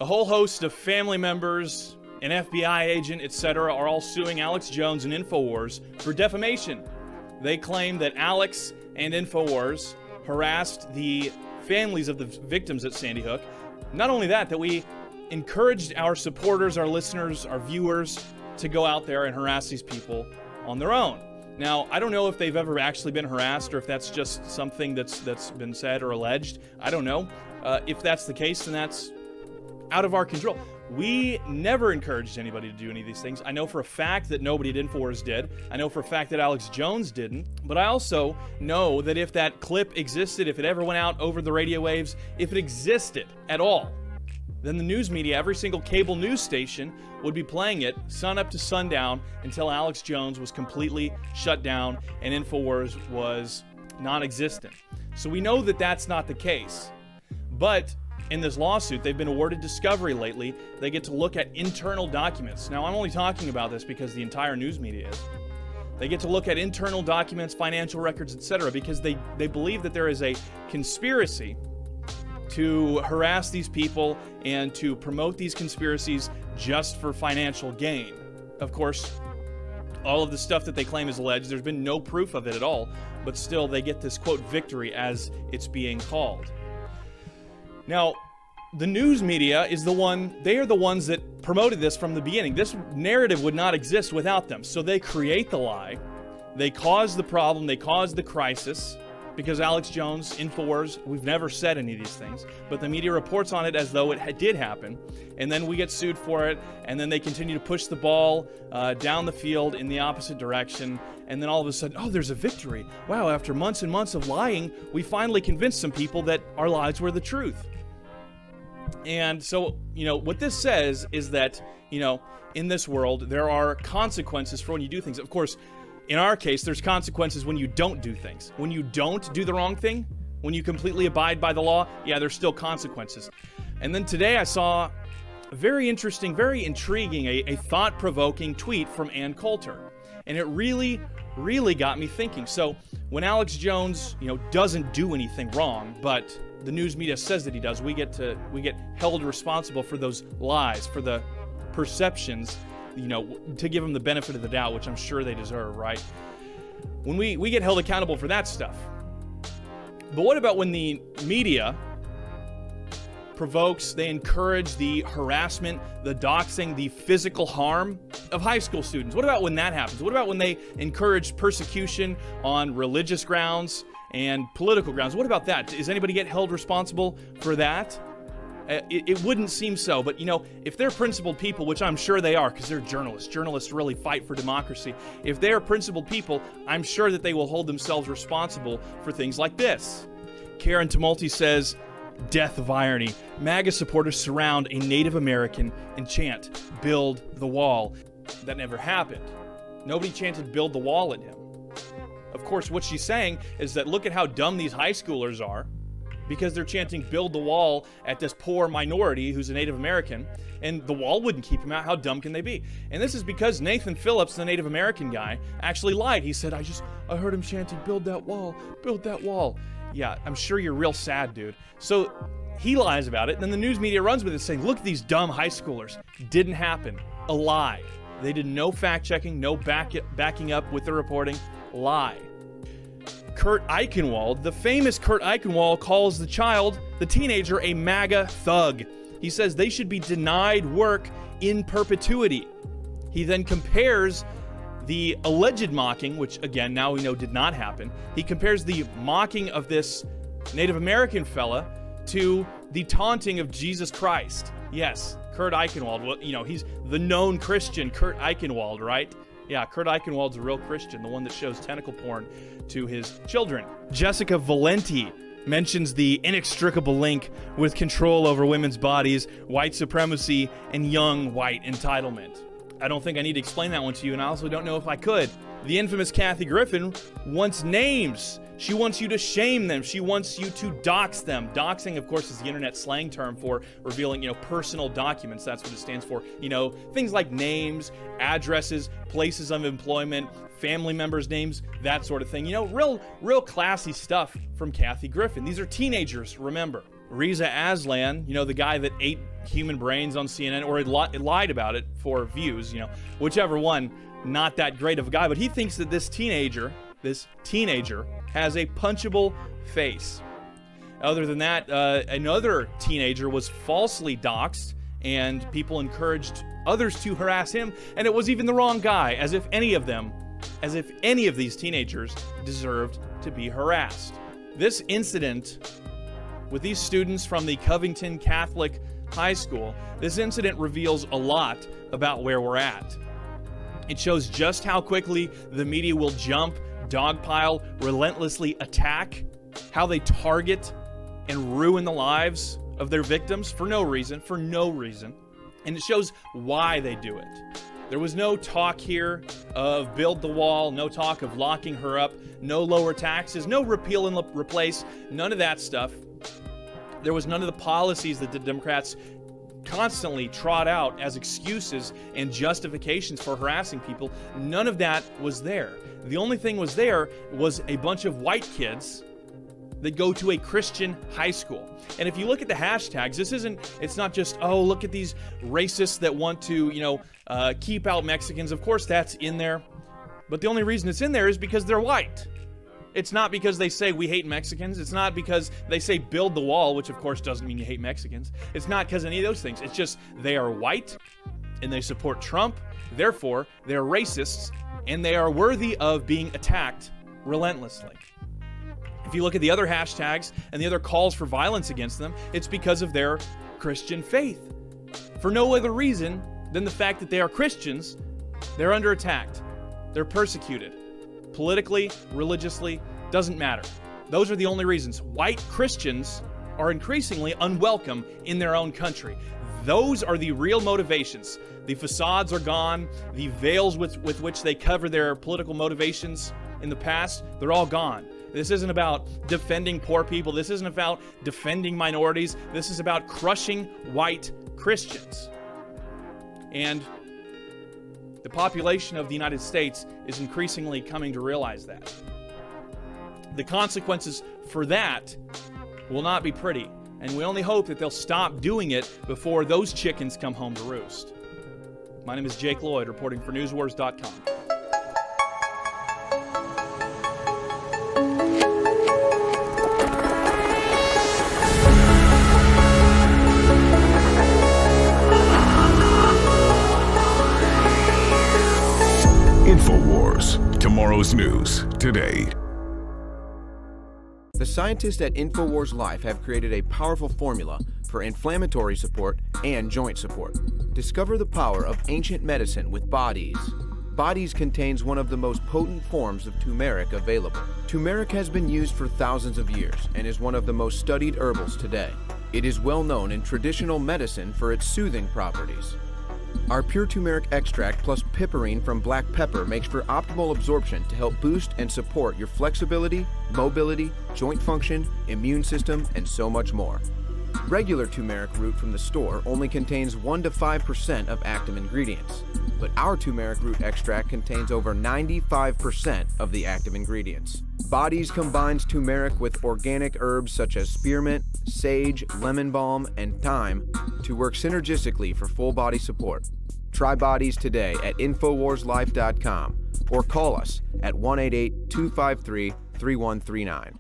A whole host of family members, an FBI agent, etc. are all suing Alex Jones and InfoWars for defamation. They claim that Alex and InfoWars harassed the families of the victims at Sandy Hook. Not only that, that we encouraged our supporters, our listeners, our viewers to go out there and harass these people on their own. Now, I don't know if they've ever actually been harassed or if that's just something that's been said or alleged. I don't know. If that's the case, then that's out of our control. We never encouraged anybody to do any of these things. I know for a fact that nobody at InfoWars did. I know for a fact that Alex Jones didn't. But I also know that if that clip existed, if it ever went out over the radio waves, if it existed at all, then the news media, every single cable news station, would be playing it sun up to sundown until Alex Jones was completely shut down and InfoWars was non-existent. So we know that that's not the case. But in this lawsuit, they've been awarded discovery lately. They get to look at internal documents. Now, I'm only talking about this because the entire news media is. They get to look at internal documents, financial records, etc., because they believe that there is a conspiracy to harass these people and to promote these conspiracies just for financial gain. Of course, all of the stuff that they claim is alleged, there's been no proof of it at all, but still they get this, quote, victory as it's being called. Now, the news media is they are the ones that promoted this from the beginning. This narrative would not exist without them. So they create the lie, they cause the problem, they cause the crisis, because Alex Jones, InfoWars, we've never said any of these things, but the media reports on it as though it did happen, and then we get sued for it, and then they continue to push the ball down the field in the opposite direction, and then all of a sudden, oh, there's a victory. Wow, after months and months of lying, we finally convinced some people that our lies were the truth. And so, what this says is that, in this world, there are consequences for when you do things. Of course, in our case, there's consequences when you don't do things. When you don't do the wrong thing, when you completely abide by the law, yeah, there's still consequences. And then today I saw a very interesting, very intriguing, a thought-provoking tweet from Ann Coulter. And it really, really got me thinking. So when Alex Jones, doesn't do anything wrong, but the news media says that he does, we get held responsible for those lies, for the perceptions, to give them the benefit of the doubt, which I'm sure they deserve, right? When we get held accountable for that stuff. But what about when the media provokes, they encourage the harassment, the doxing, the physical harm of high school students? What about when that happens? What about when they encourage persecution on religious grounds and political grounds? What about that? Does anybody get held responsible for that? It wouldn't seem so, but if they're principled people, which I'm sure they are, because they're journalists really fight for democracy. If they're principled people, I'm sure that they will hold themselves responsible for things like this. Karen Tumulty says, death of irony. MAGA supporters surround a Native American and chant, build the wall. That never happened. Nobody chanted build the wall at him. Of course, what she's saying is that look at how dumb these high schoolers are, because they're chanting build the wall at this poor minority who's a Native American, and the wall wouldn't keep him out. How dumb can they be? And this is because Nathan Phillips, the Native American guy, actually lied. He said, I heard him chanting build that wall, build that wall. Yeah, I'm sure you're real sad, dude. So he lies about it, and then the news media runs with it saying, look at these dumb high schoolers. Didn't happen. A lie. They did no fact-checking, no backing up with the reporting. Lie. Kurt Eichenwald, the famous Kurt Eichenwald, calls the teenager, a MAGA thug. He says they should be denied work in perpetuity. He then compares the alleged mocking, which again, now we know did not happen. He compares the mocking of this Native American fella to the taunting of Jesus Christ. Yes, Kurt Eichenwald. Well, he's the known Christian Kurt Eichenwald, right? Yeah, Kurt Eichenwald's a real Christian, the one that shows tentacle porn to his children. Jessica Valenti mentions the inextricable link with control over women's bodies, white supremacy, and young white entitlement. I don't think I need to explain that one to you, and I also don't know if I could. The infamous Kathy Griffin wants names. She wants you to shame them. She wants you to dox them. Doxing, of course, is the internet slang term for revealing, personal documents. That's what it stands for. Things like names, addresses, places of employment, family members' names, that sort of thing. Real classy stuff from Kathy Griffin. These are teenagers, remember, Reza Aslan, the guy that ate human brains on CNN, or lied about it for views, whichever one, not that great of a guy, but he thinks that this teenager has a punchable face. Other than that, another teenager was falsely doxxed, and people encouraged others to harass him, and it was even the wrong guy, as if any of these teenagers deserved to be harassed. This incident with these students from the Covington Catholic High School, this incident reveals a lot about where we're at. It shows just how quickly the media will jump, dogpile, relentlessly attack, how they target and ruin the lives of their victims for no reason. And it shows why they do it. There was no talk here of build the wall, no talk of locking her up, no lower taxes, no repeal and replace, none of that stuff. There was none of the policies that the Democrats constantly trot out as excuses and justifications for harassing people. None of that was there. The only thing was there was a bunch of white kids that go to a Christian high school. And if you look at the hashtags, it's not just, oh, look at these racists that want to, keep out Mexicans. Of course, that's in there. But the only reason it's in there is because they're white. It's not because they say we hate Mexicans. It's not because they say build the wall, which of course doesn't mean you hate Mexicans. It's not because any of those things. It's just they are white and they support Trump. Therefore, they're racists and they are worthy of being attacked relentlessly. If you look at the other hashtags and the other calls for violence against them, it's because of their Christian faith. For no other reason than the fact that they are Christians, they're under attack. They're persecuted. Politically, religiously, doesn't matter. Those are the only reasons. White Christians are increasingly unwelcome in their own country. Those are the real motivations. The facades are gone. The veils with which they cover their political motivations in the past, they're all gone. This isn't about defending poor people. This isn't about defending minorities. This is about crushing white Christians. And the population of the United States is increasingly coming to realize that. The consequences for that will not be pretty, and we only hope that they'll stop doing it before those chickens come home to roost. My name is Jake Lloyd, reporting for NewsWars.com. InfoWars, tomorrow's news today. The scientists at InfoWars Life have created a powerful formula for inflammatory support and joint support. Discover the power of ancient medicine with Bodies. Bodies contains one of the most potent forms of turmeric available. Turmeric has been used for thousands of years and is one of the most studied herbals today. It is well known in traditional medicine for its soothing properties. Our pure turmeric extract plus piperine from black pepper makes for optimal absorption to help boost and support your flexibility, mobility, joint function, immune system, and so much more. Regular turmeric root from the store only contains 1 to 5% of active ingredients, but our turmeric root extract contains over 95% of the active ingredients. Bodies combines turmeric with organic herbs such as spearmint, sage, lemon balm, and thyme to work synergistically for full body support. Try Bodies today at InfoWarsLife.com or call us at 188-253-3139.